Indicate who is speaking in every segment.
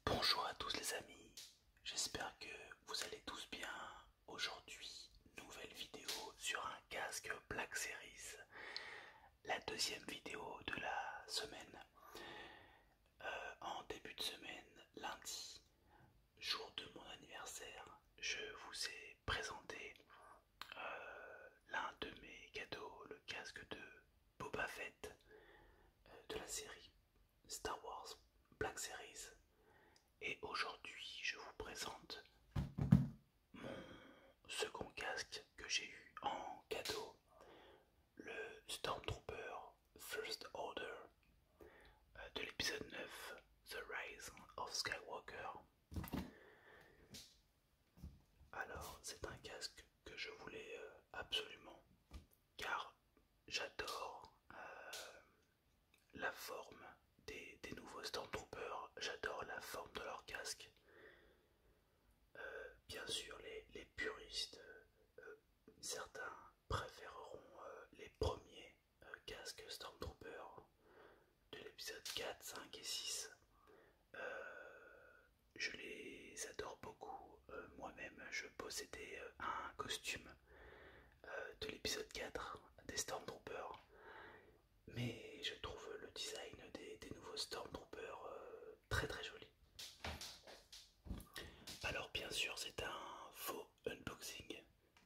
Speaker 1: Bonjour à tous les amis, j'espère que vous allez tous bien. Aujourd'hui, nouvelle vidéo sur un casque Black Series, la deuxième vidéo de la semaine. En début de semaine, lundi, jour de mon anniversaire, je vous ai présenté l'un de mes cadeaux, le casque de Boba Fett de la série Star Wars Black Series. Et aujourd'hui, je vous présente mon second casque que j'ai eu en cadeau, le Stormtrooper First Order de l'épisode 9, The Rise of Skywalker. Alors, c'est un casque que je voulais absolument, car j'adore la forme des nouveaux Stormtroopers, j'adore la forme de leur casque. Bien sûr, les puristes, certains préféreront les premiers casques Stormtrooper de l'épisode 4, 5 et 6. Je les adore beaucoup. Moi-même, je possédais un costume de l'épisode 4 des Stormtroopers. Mais je trouve le design des nouveaux Stormtroopers très très joli. Alors bien sûr c'est un faux unboxing,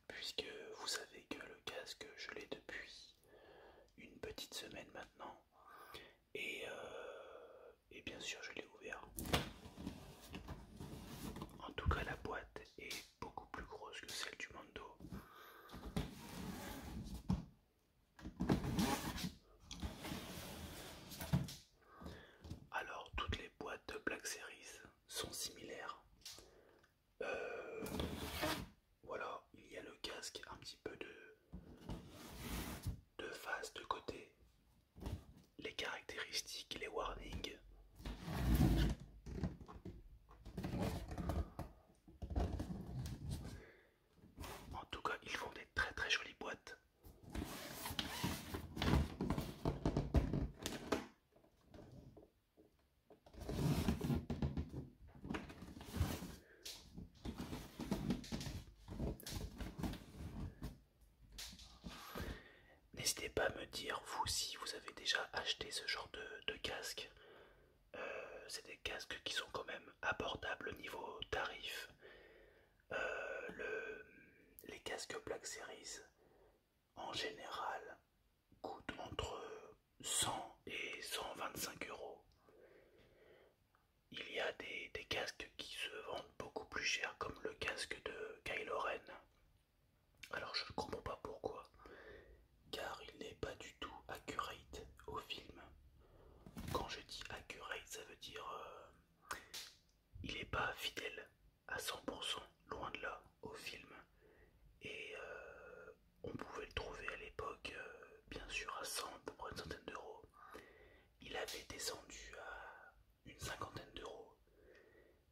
Speaker 1: puisque vous savez que le casque je l'ai depuis une petite semaine maintenant. Et bien sûr je l'ai ouvert. En tout cas la boîte est beaucoup plus grosse que celle du Mando. Alors toutes les boîtes de Black Series sont similaires. Voilà, il y a le casque un petit peu de face, de côté, les caractéristiques, les warnings. En tout cas, ils font des très très jolies boîtes. N'hésitez pas à me dire, vous, si vous avez déjà acheté ce genre de casque. C'est des casques qui sont quand même abordables au niveau tarif. Les casques Black Series, en général, coûtent entre 100 et 125 euros. Il y a des casques qui se vendent beaucoup plus cher, comme le casque de Kylo Ren. Alors je ne comprends pas pourquoi, car il n'est pas du tout accurate au film. Quand je dis accurate, ça veut dire il n'est pas fidèle à 100%, loin de là, au film. Et on pouvait le trouver à l'époque, bien sûr, à 100, à peu près une centaine d'euros. Il avait descendu à une cinquantaine d'euros.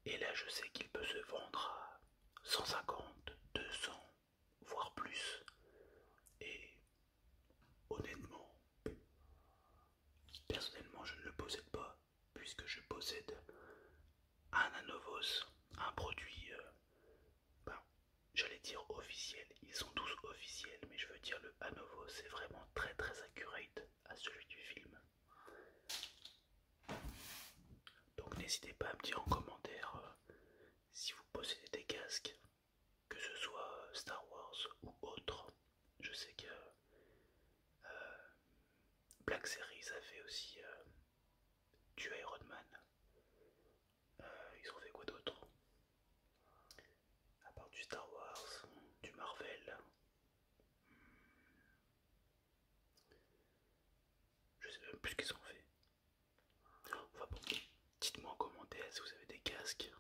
Speaker 1: Et là, je sais qu'il peut se vendre à 150, 200, voire plus. Et honnêtement, personnellement, je ne le possède pas, puisque je possède un Anovos, un produit, j'allais dire officiel. Ils sont tous officiels, mais je veux dire le Anovos, c'est vraiment très très accurate à celui du film. Donc n'hésitez pas à me dire en commentaire si vous possédez des casques, que ce soit Star Wars ou autre. Je sais que Black Series a fait aussi du Iron Man. Ils ont fait quoi d'autre? À part du Star Wars, du Marvel. Je sais même plus ce qu'ils ont fait. Enfin bon, dites-moi en commentaire si vous avez des casques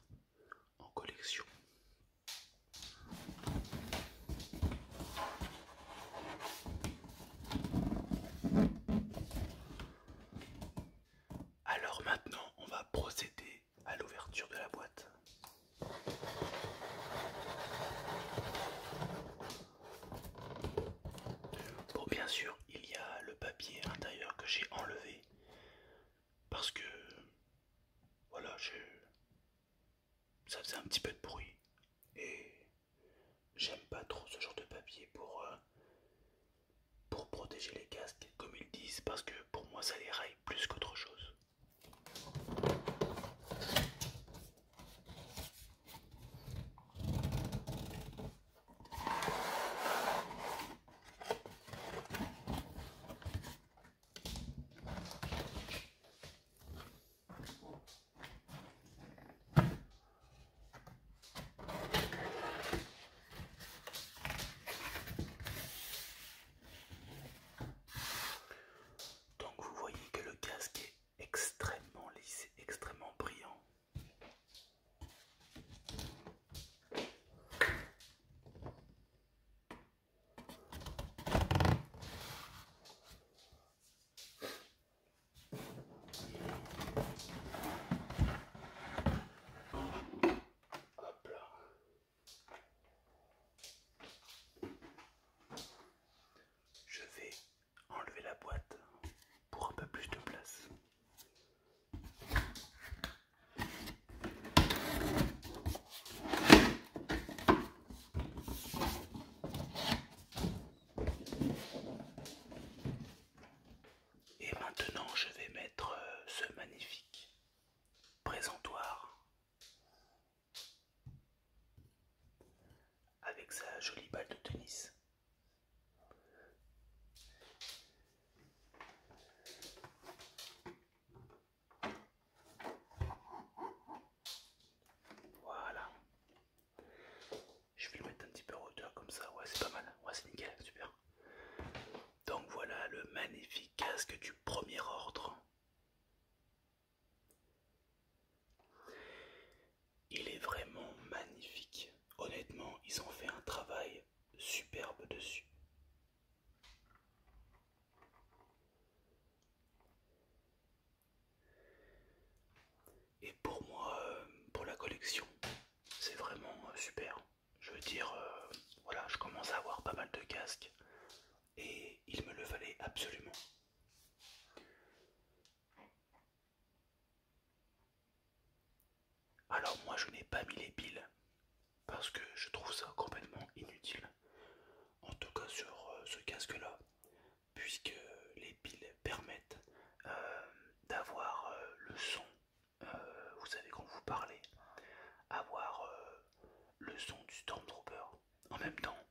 Speaker 1: en collection. Alors maintenant, on va procéder à l'ouverture de la boîte. Bon, bien sûr, il y a le papier intérieur que j'ai enlevé parce que voilà, ça faisait un petit peu de bruit. Et j'aime pas trop ce genre de papier pour protéger les casques, comme ils disent, parce que pour moi ça les raille plus qu'autre chose. Donc vous voyez que le casque est extrêmement lisse, extrêmement brillant. Hop là. Je vais enlever la boîte pour un peu plus de place. Et maintenant je vais mettre ce magnifique présentoir avec sa jolie balle de tennis. Voilà. Je vais le mettre un petit peu en hauteur comme ça. Ouais, c'est pas mal. Ouais, c'est nickel, super. Donc voilà le magnifique casque du premier ordre. Il est vraiment magnifique. Honnêtement, ils ont fait un travail superbe dessus. Et pour moi, pour la collection, c'est vraiment super. Je veux dire, voilà, je commence à avoir pas mal de casques et il me le fallait absolument. Alors moi, je n'ai pas mis les piles parce que je trouve ça complètement inutile. En tout cas sur ce casque-là, puisque les piles permettent d'avoir le son, vous savez quand vous parlez, avoir le son du Stormtrooper en même temps.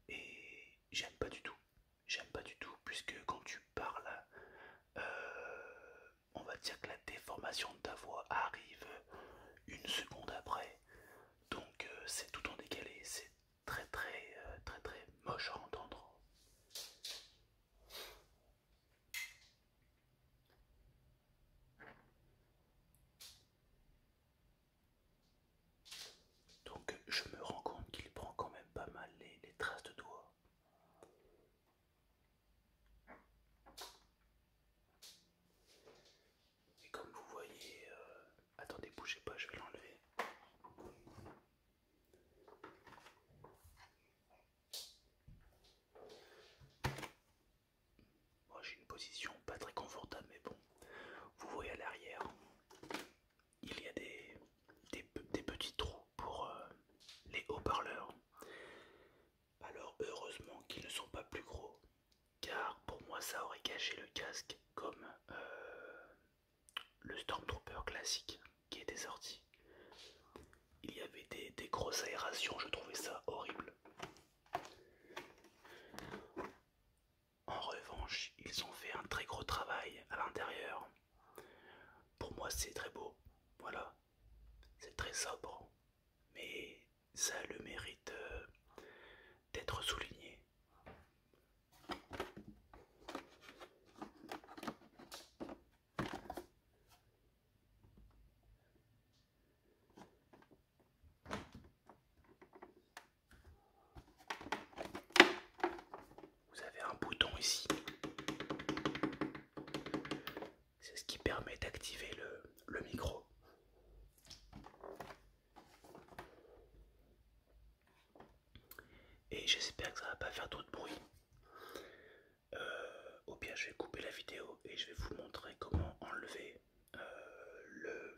Speaker 1: Et j'aime pas du tout. J'aime pas du tout puisque quand tu parles, on va dire que la déformation de ta voix arrive une seconde après. Donc c'est tout en décalé. C'est très moche à entendre. Donc je me rends compte qu'il prend quand même pas mal les traces de doigts. Et comme vous voyez, attendez, bougez pas, je vais l'enlever. Moi j'ai une position pas très confortable, mais bon, vous voyez à l'arrière, il y a des petits trous pour les haut-parleurs. Alors heureusement qu'ils ne sont pas plus gros, car pour moi ça aurait gâché le casque comme le Stormtrooper classique qui était sorti. Il y avait des grosses aérations, je trouvais ça horrible. En revanche, ils ont fait un très gros travail à l'intérieur. Pour moi c'est très beau, voilà, c'est très sobre, mais ça a le mérite d'être souligné. Vous avez un bouton ici, c'est ce qui permet d'activer le micro. Et j'espère que ça va pas faire trop de bruit. Au pire je vais couper la vidéo et je vais vous montrer comment enlever le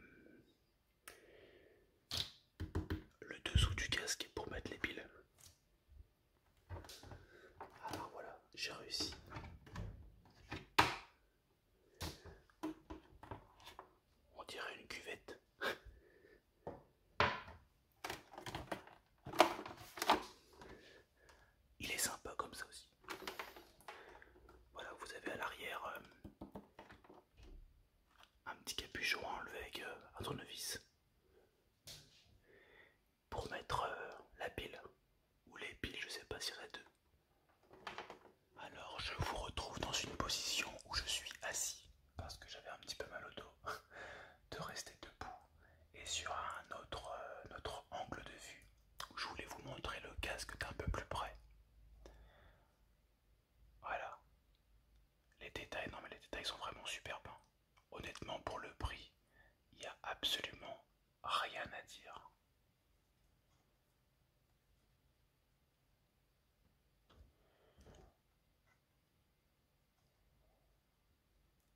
Speaker 1: capuchon à enlever avec un tournevis pour mettre la pile ou les piles, je sais pas s'il y en a deux. Alors je vous retrouve dans une position où je suis assis parce que j'avais un petit peu mal au dos de rester debout et sur un autre angle de vue où je voulais vous montrer le casque d'un peu plus près. Voilà, les détails, non mais les détails sont vraiment superbes, hein. Honnêtement pour le prix, il n'y a absolument rien à dire.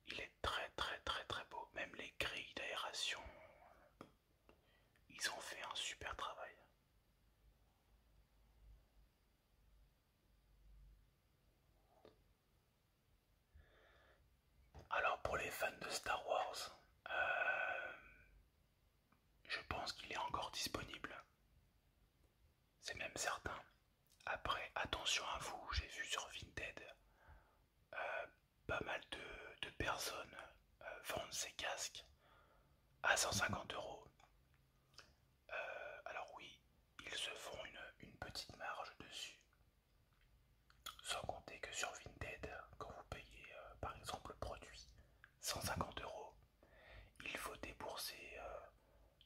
Speaker 1: Il est très très très très beau, même les grilles d'aération, ils ont fait un super travail. Alors pour les fans de Star Wars, je pense qu'il est encore disponible. C'est même certain. Après, attention à vous, j'ai vu sur Vinted pas mal de personnes vendent ces casques à 150 €. Alors oui, ils se font une petite marge dessus. Sans compter que sur Vinted, quand vous payez par exemple le produit 150 €, il faut débourser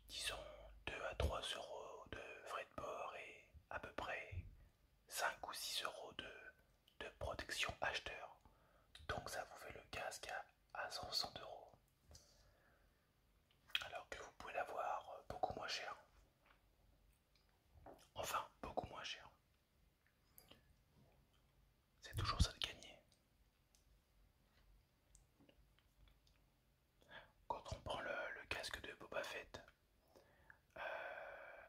Speaker 1: disons 2 à 3 euros de frais de port et à peu près 5 ou 6 euros de protection acheteur. Donc ça vous fait le casque à 100 €. Alors que vous pouvez l'avoir beaucoup moins cher. Enfin, beaucoup moins cher. C'est toujours ça de gagner. Quand on prend le casque de Boba Fett,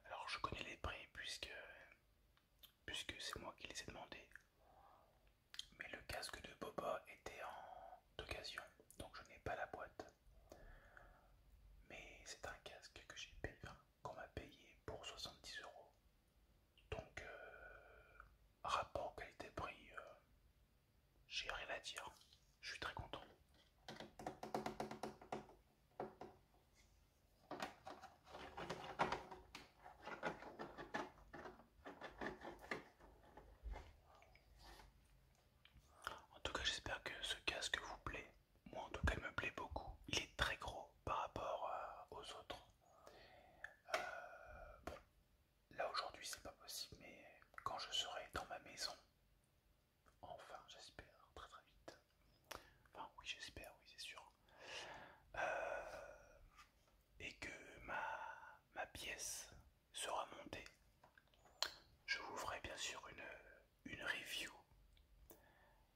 Speaker 1: alors je connais les prix puisque c'est moi qui les ai demandés. Mais le casque de Boba était en d'occasion, donc je n'ai pas la boîte. Mais c'est un casque que j'ai payé, enfin, qu'on m'a payé pour 70 €. Donc rapport qualité-prix, j'ai rien à dire. Je suis très content. En tout cas, j'espère que ce casque vous plaît. Moi, en tout cas, il me plaît beaucoup. Il est très gros par rapport aux autres. Bon, là aujourd'hui, c'est pas possible, mais quand je serai dans ma maison, enfin, j'espère, très très vite. Enfin, oui, j'espère, oui, c'est sûr. Et que ma pièce sera montée. Je vous ferai bien sûr une review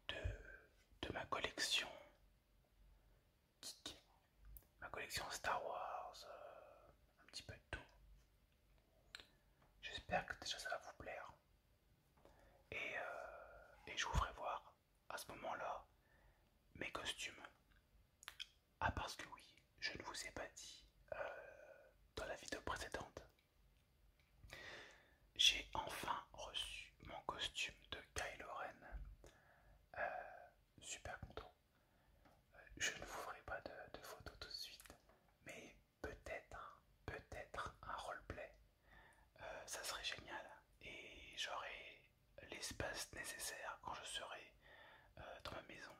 Speaker 1: de ma collection geek, ma collection Star Wars, un petit peu de tout. J'espère que déjà ça va vous plaire. Et je vous ferai voir à ce moment-là mes costumes. Ah parce que oui, je ne vous ai pas dit dans la vidéo précédente, j'ai enfin reçu mon costume de Kylo Ren. Super content. Je ne vous ferai pas de photos tout de suite, mais peut-être un roleplay, ça serait génial et j'aurai l'espace nécessaire quand je serai dans ma maison.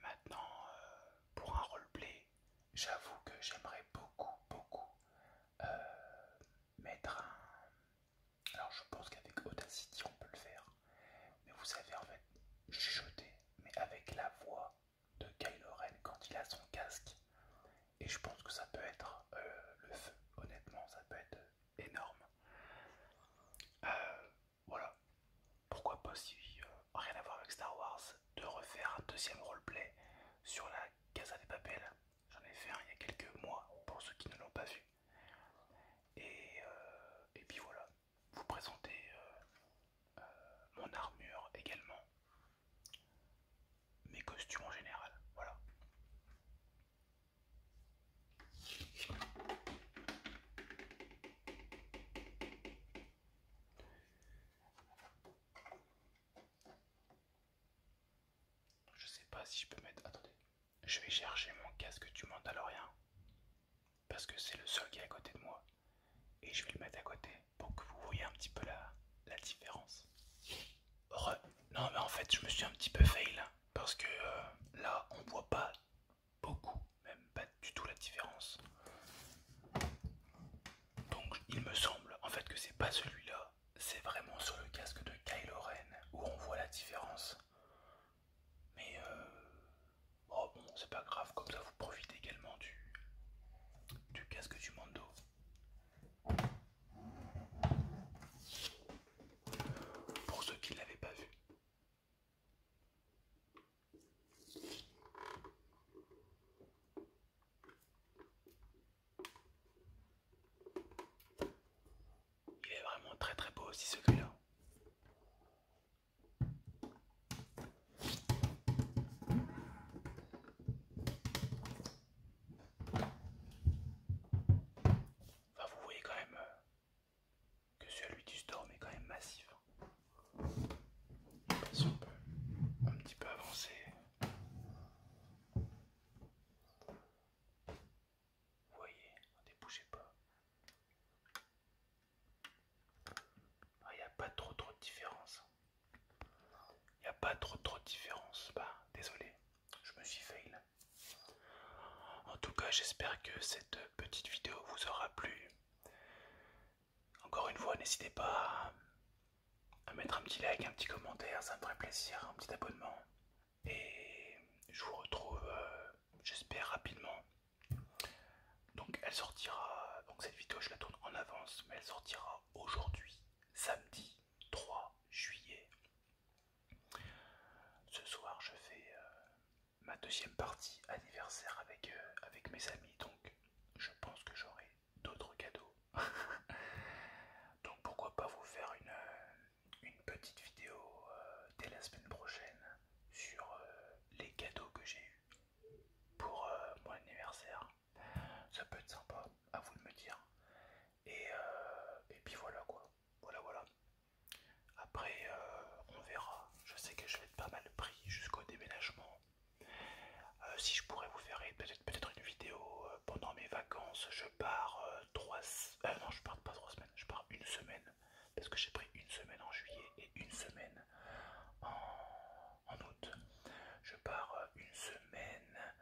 Speaker 1: Maintenant, pour un roleplay, j'avoue que j'aimerais beaucoup mettre un... Alors je pense qu'avec Audacity on peut le faire, mais vous savez en fait, chuchoter, mais avec la voix de Kylo Ren quand il a son casque. Et je pense que ça peut être le feu, honnêtement, ça peut être énorme. Voilà, pourquoi pas si rien à voir avec Star Wars, de refaire un deuxième roleplay sur la Casa des Papel. J'en ai fait un il y a quelques mois, pour ceux qui ne l'ont pas vu. Et puis voilà, vous présenter mon armure également, mes costumes en général, voilà. Je sais pas si je peux mettre... Attendez, je vais chercher mon casque du Mandalorian parce que c'est le seul qui est à côté de moi et je vais le mettre à côté pour que vous voyez un petit peu la différence. Non mais en fait je me suis un petit peu fail parce que là on voit pas beaucoup, même pas du tout la différence. Donc il me semble en fait que c'est pas celui-là, c'est vraiment sur le casque de Kylo Ren où on voit la différence. Mais oh bon c'est pas grave, comme ça vous profitez également du casque du Mando. Pour ceux qui ne l'avaient pas vu. Il est vraiment très très beau aussi celui-là. Enfin vous voyez quand même que celui du Storm est quand même massif. Si on peut un petit peu avancer. Vous voyez, ne bougez pas. Il n'y a pas trop de différence. Il n'y a pas trop de différence. Bah, désolé, je me suis fail. En tout cas, j'espère que cette petite vidéo vous aura plu. Encore une fois, n'hésitez pas à mettre un petit like, un petit commentaire, ça me ferait plaisir, un petit abonnement. Et je vous retrouve, j'espère, rapidement. Donc elle sortira, donc cette vidéo je la tourne en avance, mais elle sortira aujourd'hui, samedi 3 juillet. Ce soir je fais ma deuxième partie anniversaire avec mes amis, donc je pense que j'aurai d'autres cadeaux. Donc pourquoi pas vous faire une petite vidéo dès la semaine prochaine sur les cadeaux que j'ai eus pour mon anniversaire. Ça peut être sympa, à vous de me dire. Et puis voilà quoi. Voilà. Après, on verra. Je sais que je vais être pas mal pris jusqu'au déménagement. Si je pourrais vous faire peut-être une vidéo pendant mes vacances, je pars non, je pars pas 3 semaines, je pars une semaine. Parce que j'ai pris une semaine en juillet et une semaine en août. Je pars une semaine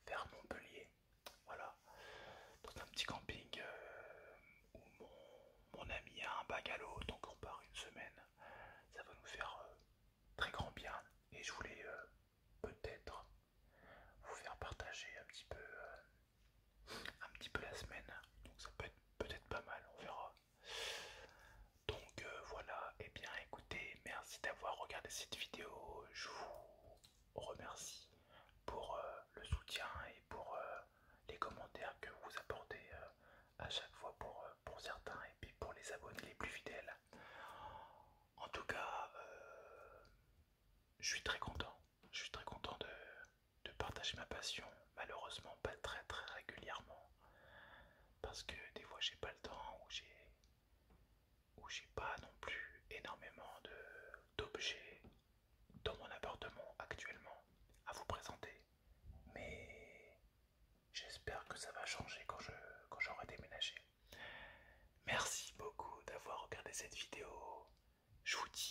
Speaker 1: vers Montpellier. Voilà, dans un petit camping où mon ami a un bungalow, donc on part une semaine. Ça va nous faire très grand bien et je voulais peut-être vous faire partager un petit peu la semaine. Donc ça peut être peut-être pas mal, on verra. Donc voilà, et bien écoutez, merci d'avoir regardé cette vidéo. Je vous remercie pour le soutien et pour les commentaires que vous apportez à chaque fois pour certains et puis pour les abonnés les plus fidèles. En tout cas, je suis très content. Je suis très content de partager ma passion. Malheureusement, pas très très régulièrement. Parce que des fois, j'ai pas le temps ou j'ai pas non plus énormément d'objets dans mon appartement actuellement à vous présenter. Mais j'espère que ça va changer quand j'aurai déménagé. Merci beaucoup d'avoir regardé cette vidéo. Je vous dis